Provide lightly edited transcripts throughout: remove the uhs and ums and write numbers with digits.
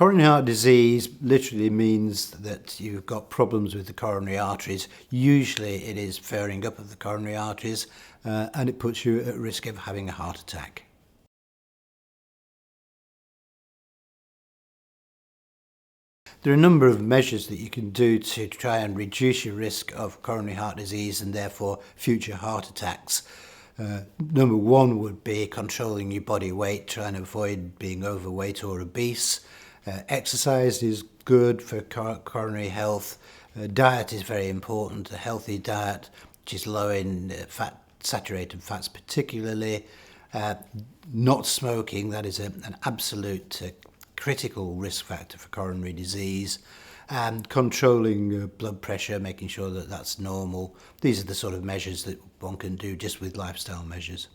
Coronary heart disease literally means that you've got problems with the coronary arteries. Usually it is flaring up of the coronary arteries and it puts you at risk of having a heart attack. There are a number of measures that you can do to try and reduce your risk of coronary heart disease and therefore future heart attacks. Number one would be controlling your body weight, trying to avoid being overweight or obese. Exercise is good for coronary health. Diet is very important. A healthy diet, which is low in saturated fats particularly. Not smoking, that is an absolute critical risk factor for coronary disease. And controlling blood pressure, making sure that that's normal. These are the sort of measures that one can do just with lifestyle measures.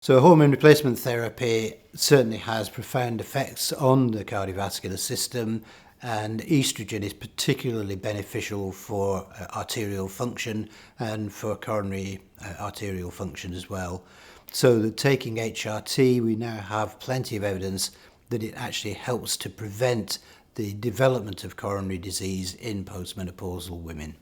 So hormone replacement therapy certainly has profound effects on the cardiovascular system, and estrogen is particularly beneficial for arterial function and for coronary arterial function as well. So that taking HRT, we now have plenty of evidence that it actually helps to prevent the development of coronary disease in postmenopausal women.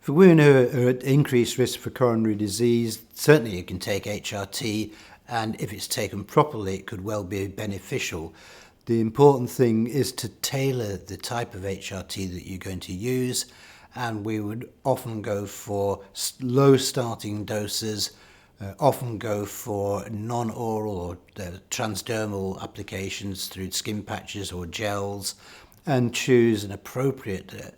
For women who are at increased risk for coronary disease, certainly you can take HRT, and if it's taken properly, it could well be beneficial. The important thing is to tailor the type of HRT that you're going to use, and we would often go for low starting doses, often go for non-oral or transdermal applications through skin patches or gels, and choose an appropriate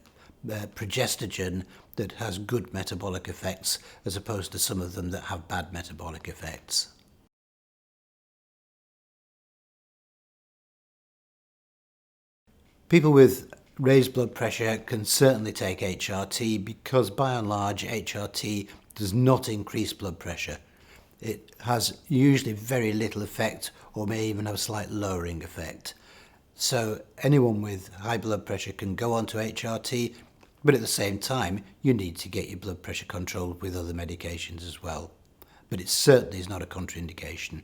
progestogen that has good metabolic effects as opposed to some of them that have bad metabolic effects. People with raised blood pressure can certainly take HRT because by and large HRT does not increase blood pressure. It has usually very little effect or may even have a slight lowering effect. So anyone with high blood pressure can go on to HRT, but at the same time you need to get your blood pressure controlled with other medications as well. But it certainly is not a contraindication.